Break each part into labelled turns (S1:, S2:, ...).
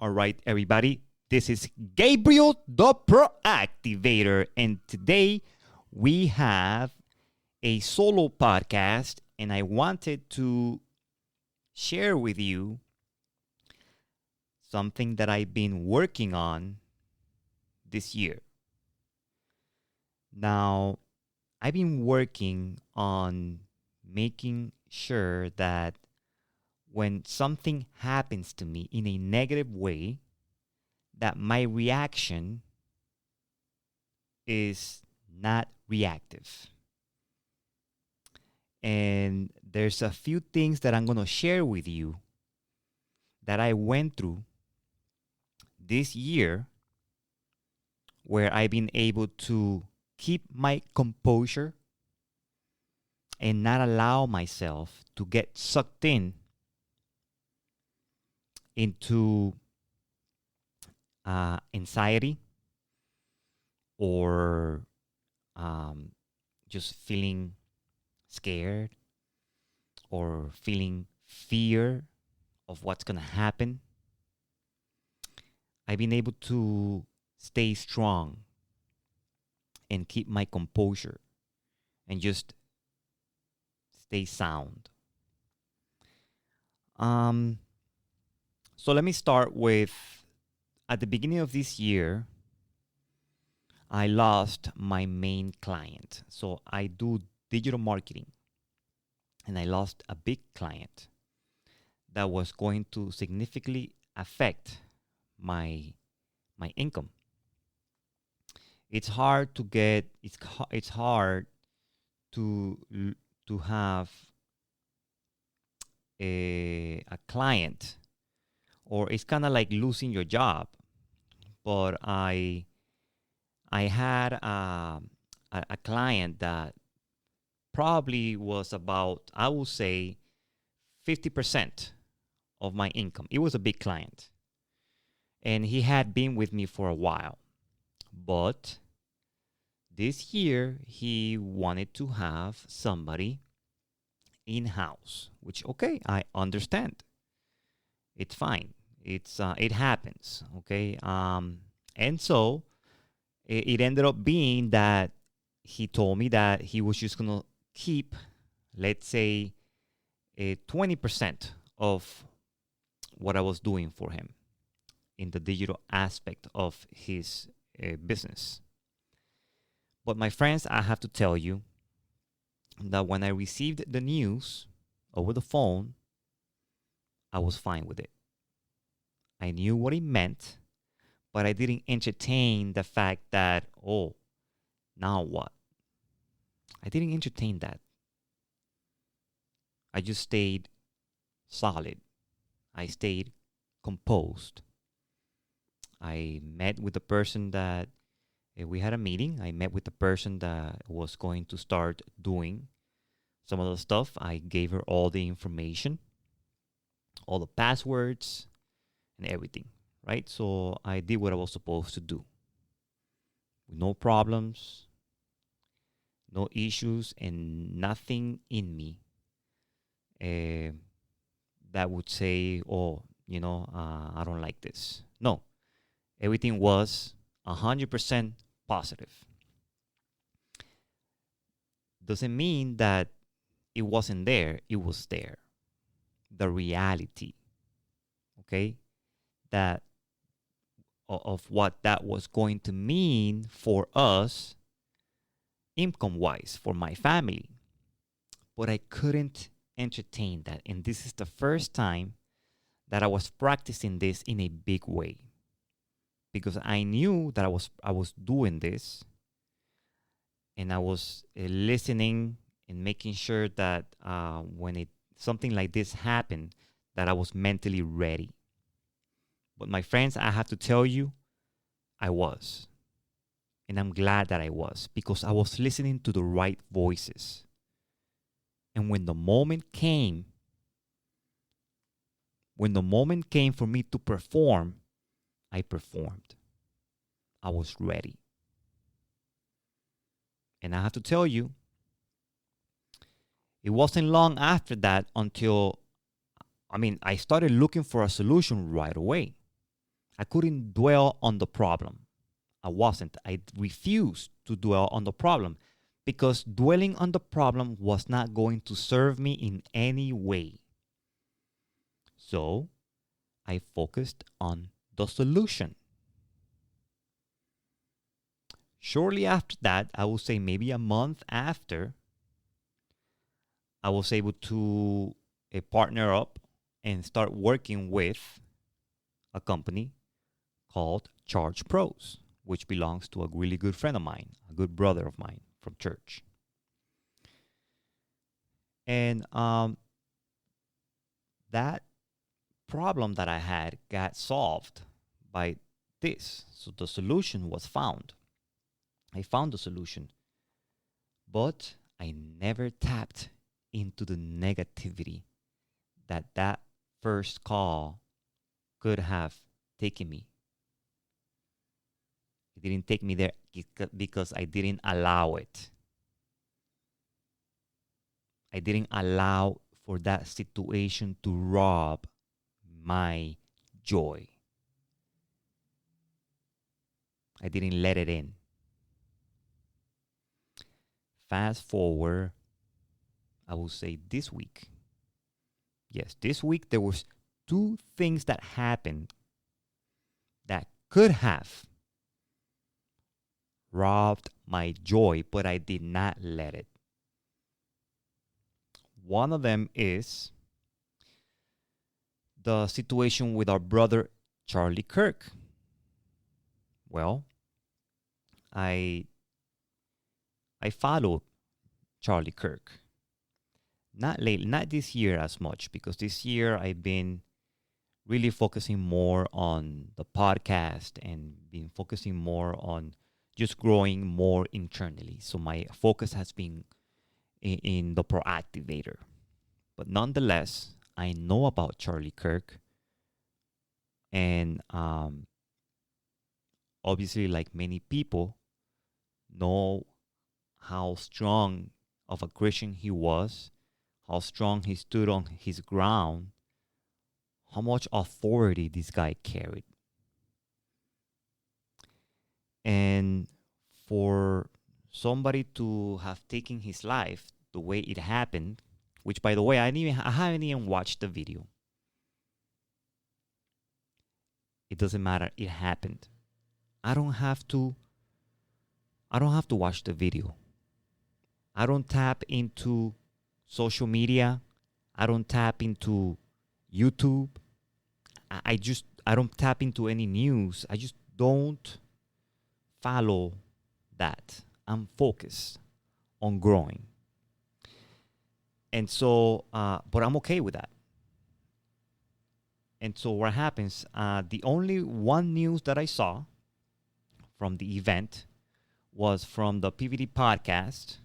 S1: All right, everybody. This is Gabriel, the ProActivator, and today we have a solo podcast, and I wanted to share with you something that I've been working on this year. Now, I've been working on making sure that when something happens to me in a negative way, that my reaction is not reactive. And there's a few things that I'm going to share with you that I went through this year where I've been able to keep my composure and not allow myself to get sucked into anxiety or just feeling scared or feeling fear of what's going to happen. I've been able to stay strong and keep my composure and just stay sound. So let me start with, at the beginning of this year, I lost my main client. So I do digital marketing, and I lost a big client that was going to significantly affect my income. It's hard to get. It's hard to have a client, or it's kind of like losing your job. But I had a client that probably was about, I would say, 50% of my income. It was a big client. And he had been with me for a while. But this year, he wanted to have somebody in-house, which, okay, I understand. It's fine. It happens, okay? And so it ended up being that he told me that he was just going to keep, let's say, 20% of what I was doing for him in the digital aspect of his business. But my friends, I have to tell you that when I received the news over the phone, I was fine with it. I knew what it meant, but I didn't entertain the fact that, oh, now what? I didn't entertain that. I just stayed solid. I stayed composed. I met with the person that we had a meeting. I met with the person that was going to start doing some of the stuff. I gave her all the information, all the passwords, and everything, right? So I did what I was supposed to do. No problems, no issues, and nothing in me that would say, oh, I don't like this. No, everything was 100% positive. Doesn't mean that it wasn't there. It was there. The reality, okay? That of what that was going to mean for us income-wise, for my family. But I couldn't entertain that. And this is the first time that I was practicing this in a big way. Because I knew that I was doing this, and I was listening and making sure that when something like this happened, that I was mentally ready. But my friends, I have to tell you, I was. And I'm glad that I was, because I was listening to the right voices. And when the moment came for me to perform, I performed. I was ready. And I have to tell you, it wasn't long after that until, I started looking for a solution right away. I couldn't dwell on the problem. I refused to dwell on the problem because dwelling on the problem was not going to serve me in any way. So I focused on the solution. Shortly after that, I would say maybe a month after, I was able to partner up and start working with a company called Charge Pros, which belongs to a really good friend of mine, a good brother of mine from church. And that problem that I had got solved by this. So the solution was found. I found the solution. But I never tapped into the negativity that first call could have taken me. It didn't take me there because I didn't allow it. I didn't allow for that situation to rob my joy. I didn't let it in. Fast forward, I will say this week. Yes, this week there was 2 things that happened that could have robbed my joy, but I did not let it. One of them is the situation with our brother Charlie Kirk. Well, I followed Charlie Kirk. Not this year as much, because this year I've been really focusing more on the podcast and been focusing more on just growing more internally. So my focus has been in the ProActivator. But nonetheless, I know about Charlie Kirk. And obviously, like many people, know how strong of a Christian he was, how strong he stood on his ground, how much authority this guy carried. And for somebody to have taken his life the way it happened, which by the way, I haven't even watched the video. It doesn't matter. It happened. I don't have to watch the video. I don't tap into social media. I don't tap into YouTube. I don't tap into any news. I just don't follow that. I'm focused on growing. And so, but I'm okay with that. And so what happens, the only one news that I saw from the event was from the PVD podcast.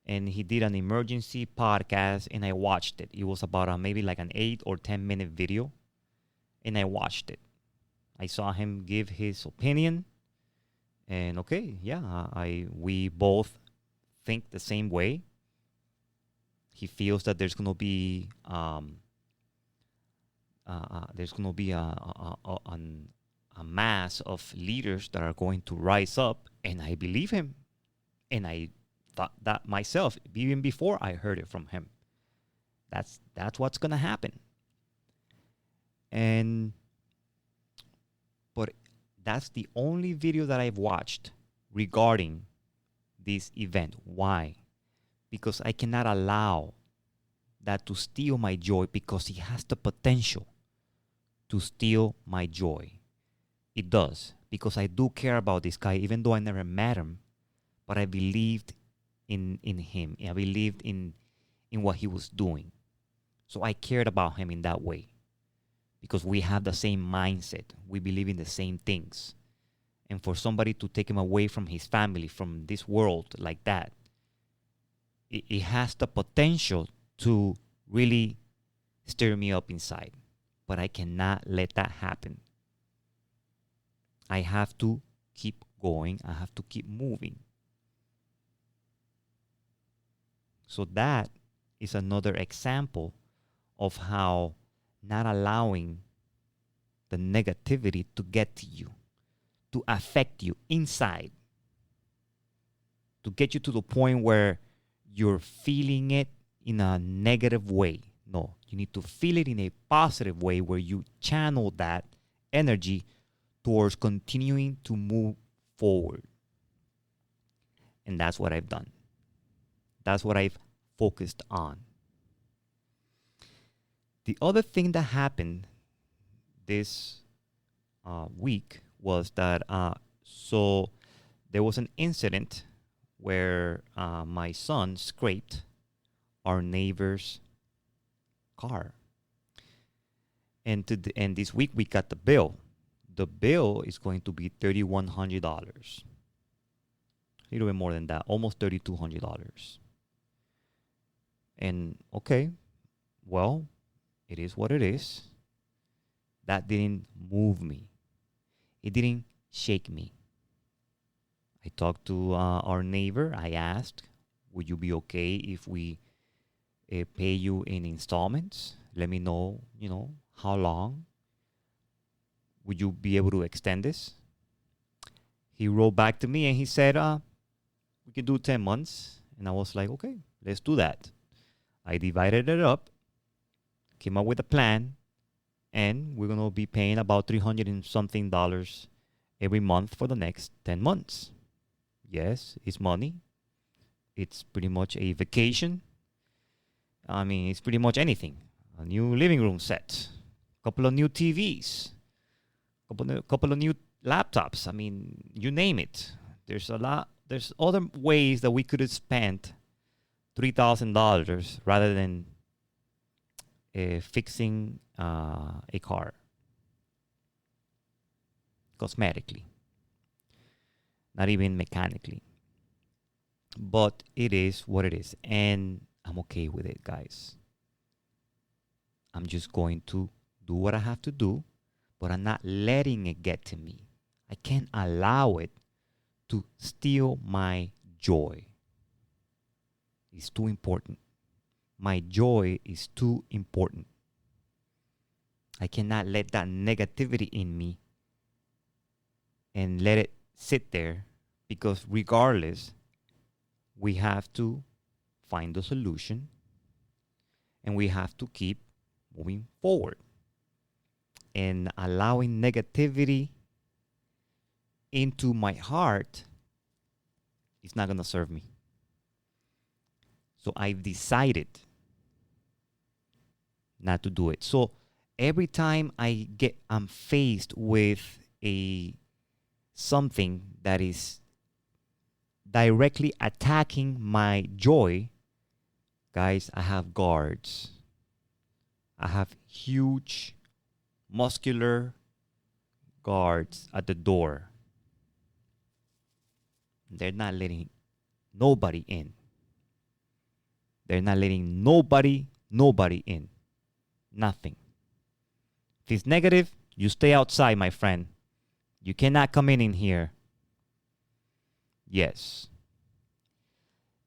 S1: And he did an emergency podcast, and I watched it. It was about maybe like an 8 or 10 minute video, and I watched it. I saw him give his opinion, and okay, yeah, we both think the same way. He feels that there's gonna be a mass of leaders that are going to rise up, and I believe him, and I thought that myself even before I heard it from him. That's what's gonna happen. But that's the only video that I've watched regarding this event. Why? Because I cannot allow that to steal my joy, because it has the potential to steal my joy. It does, because I do care about this guy, even though I never met him, but I believed in him. I believed in what he was doing. So I cared about him in that way, because we have the same mindset. We believe in the same things. And for somebody to take him away from his family, from this world like that, it has the potential to really stir me up inside. But I cannot let that happen. I have to keep going. I have to keep moving. So that is another example of how not allowing the negativity to get to you, to affect you inside, to get you to the point where you're feeling it in a negative way. No, you need to feel it in a positive way where you channel that energy towards continuing to move forward. And that's what I've done. That's what I've focused on. The other thing that happened this week was that so there was an incident where my son scraped our neighbor's car. And this week we got the bill. The bill is going to be $3,100. A little bit more than that, almost $3,200. And okay, well, it is what it is. That didn't move me. It didn't shake me. I talked to our neighbor. I asked, would you be okay if we pay you in installments? Let me know, how long. Would you be able to extend this? He wrote back to me and he said, we can do 10 months. And I was like, okay, let's do that. I divided it up, came up with a plan, and we're going to be paying about $300 and something every month for the next 10 months. Yes, it's money. It's pretty much a vacation. I mean, it's pretty much anything. A new living room set, a couple of new TVs, couple of new laptops. I mean, you name it. There's other ways that we could have spent $3,000 rather than fixing a car cosmetically, not even mechanically. But it is what it is, and I'm okay with it, guys. I'm just going to do what I have to do, but I'm not letting it get to me. I can't allow it to steal my joy. It's too important. My joy is too important. I cannot let that negativity in me and let it sit there, because regardless, we have to find a solution and we have to keep moving forward. And allowing negativity into my heart is not going to serve me. So I've decided not to do it. So every time I'm faced with something that is directly attacking my joy, guys, I have guards. I have huge, muscular guards at the door. They're not letting nobody in. They're not letting nobody in. Nothing. If it's negative, you stay outside, my friend. You cannot come in here. Yes.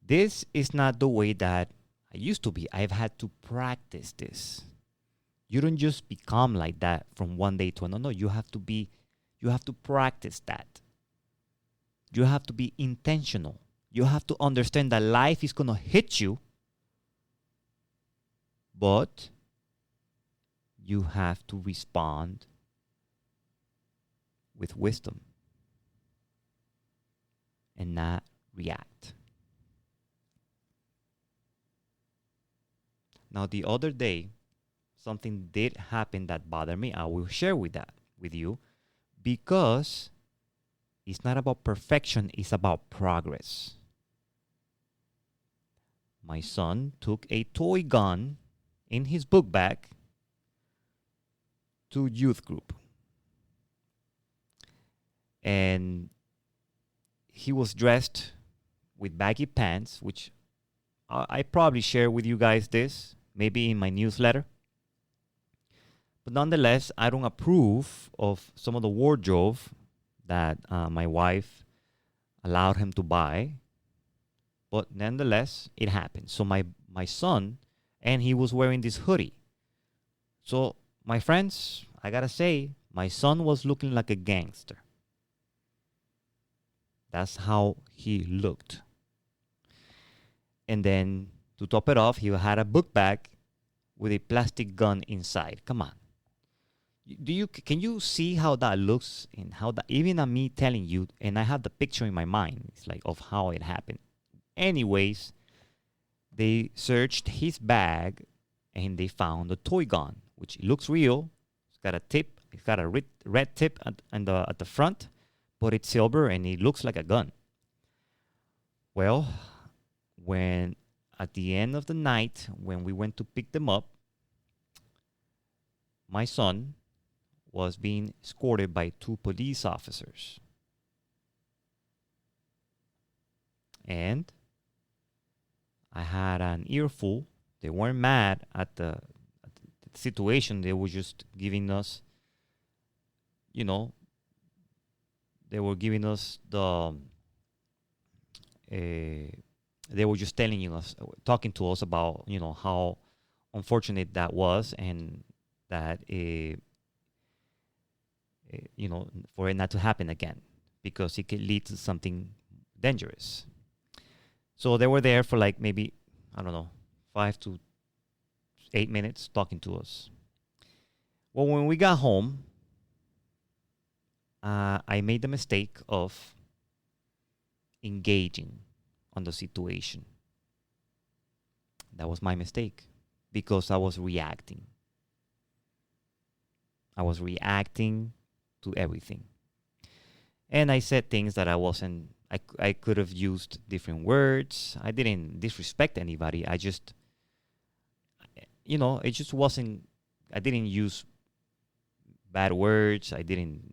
S1: This is not the way that I used to be. I've had to practice this. You don't just become like that from one day to another. No, you have to practice that. You have to be intentional. You have to understand that life is going to hit you, but you have to respond with wisdom and not react. Now, the other day, something did happen that bothered me. I will share with you, because it's not about perfection, it's about progress. My son took a toy gun in his book bag to youth group. And he was dressed with baggy pants, which I probably share with you guys this, maybe in my newsletter. But nonetheless, I don't approve of some of the wardrobe that my wife allowed him to buy. But nonetheless, it happened. So my son, and he was wearing this hoodie. So my friends, I gotta say, my son was looking like a gangster. That's how he looked. And then to top it off, he had a book bag with a plastic gun inside. Come on. Can you see how that looks and how that, even on me telling you, and I have the picture in my mind, it's like of how it happened. Anyways, they searched his bag and they found a toy gun, which looks real. It's got a tip. It's got a red tip at the front, but it's silver and it looks like a gun. Well, when at the end of the night, when we went to pick them up, my son was being escorted by 2 police officers. And I had an earful. They weren't mad at the situation. They were just giving us, they were giving us they were just talking to us about, how unfortunate that was, and that, for it not to happen again, because it could lead to something dangerous. So they were there for like maybe, 5 to 8 minutes talking to us. Well, when we got home, I made the mistake of engaging on the situation. That was my mistake, because I was reacting. I was reacting to everything. And I said things that I could have used different words. I didn't disrespect anybody. I just, it just wasn't, I didn't use bad words.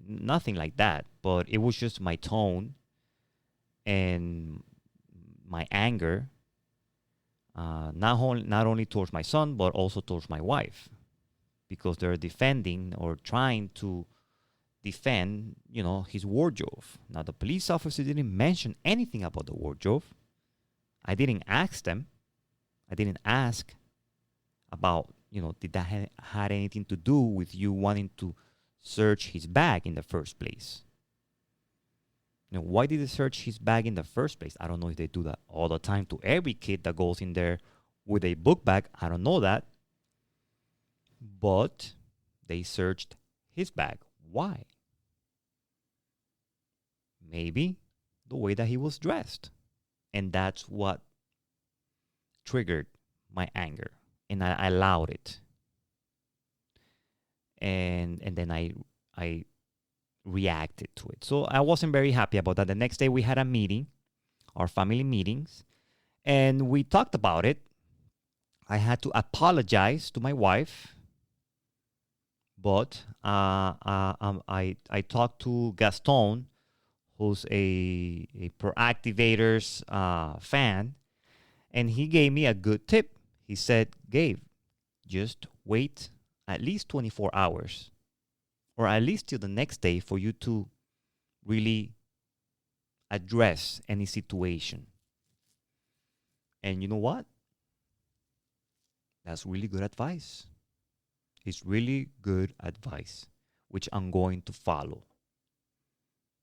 S1: Nothing like that. But it was just my tone and my anger, not only towards my son, but also towards my wife, because they're defending or trying to defend, his wardrobe. Now, the police officer didn't mention anything about the wardrobe. I didn't ask them. I didn't ask about, did that had anything to do with you wanting to search his bag in the first place? Why did they search his bag in the first place? I don't know if they do that all the time to every kid that goes in there with a book bag. I don't know that. But they searched his bag. Why? Maybe the way that he was dressed. And that's what triggered my anger. And I allowed it. And then I reacted to it. So I wasn't very happy about that. The next day we had a meeting, our family meetings, and we talked about it. I had to apologize to my wife, but I talked to Gaston, who's a ProActivators fan, and he gave me a good tip. He said, Gabe, just wait at least 24 hours or at least till the next day for you to really address any situation. And you know what? That's really good advice. It's really good advice, which I'm going to follow.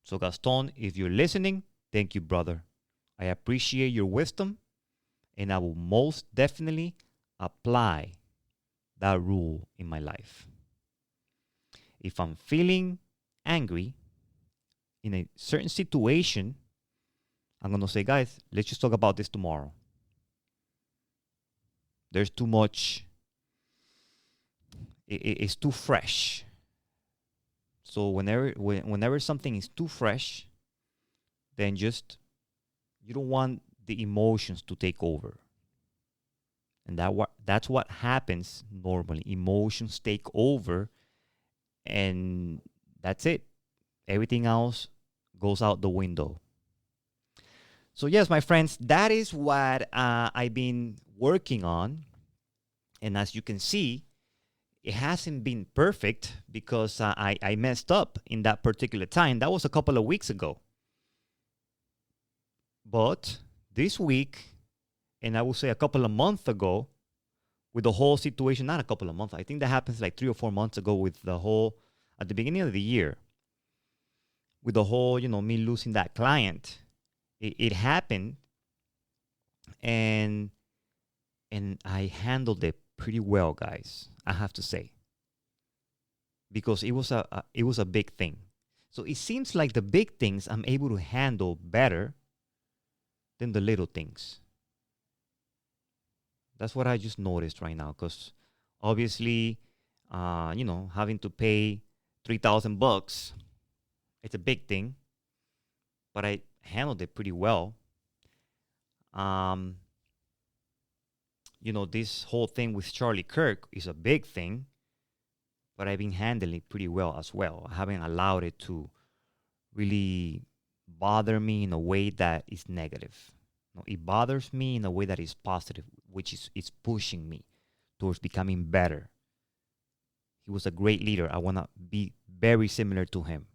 S1: So Gaston, if you're listening, thank you, brother. I appreciate your wisdom, and I will most definitely apply that rule in my life. If I'm feeling angry in a certain situation, I'm going to say, guys, let's just talk about this tomorrow. There's too much. It's too fresh. So whenever something is too fresh, then just, you don't want the emotions to take over. And that's what happens normally. Emotions take over, and that's it. Everything else goes out the window. So yes, my friends, that is what I've been working on. And as you can see, it hasn't been perfect because I messed up in that particular time. That was a couple of weeks ago. But this week, and I will say a couple of months ago, with the whole situation, not a couple of months, I think that happens like 3 or 4 months ago with the whole at the beginning of the year, with the whole, me losing that client, it happened, and I handled it pretty well, guys, I have to say, because it was a big thing. So it seems like the big things I'm able to handle better than the little things. That's what I just noticed right now, because obviously, having to pay $3,000, it's a big thing, but I handled it pretty well. This whole thing with Charlie Kirk is a big thing, but I've been handling it pretty well as well. I haven't allowed it to really bother me in a way that is negative. No, it bothers me in a way that is positive, which is it's pushing me towards becoming better. He was a great leader. I want to be very similar to him.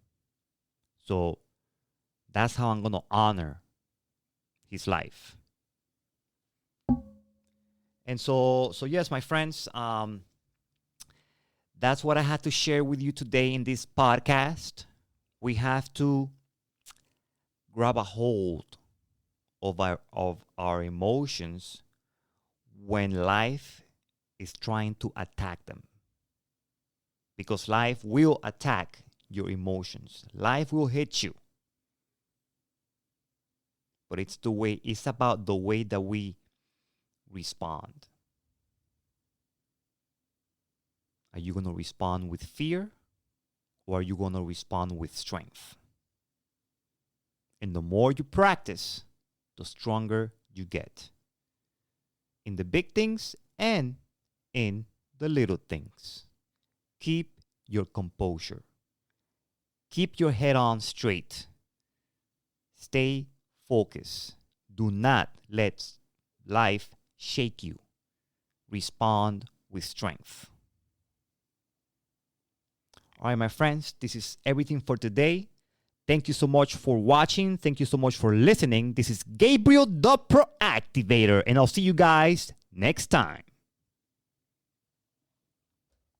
S1: So that's how I'm going to honor his life. And so yes, my friends, that's what I had to share with you today in this podcast. We have to grab a hold of our emotions when life is trying to attack them. Because life will attack your emotions. Life will hit you. But it's about the way that we respond. Are you going to respond with fear, or are you going to respond with strength? And the more you practice, the stronger you get. In the big things and in the little things. Keep your composure. Keep your head on straight. Stay focused. Do not let life shake you. Respond with strength. All right, my friends, this is everything for today. Thank you so much for watching. Thank you so much for listening. This is Gabriel the ProActivator, and I'll see you guys next time.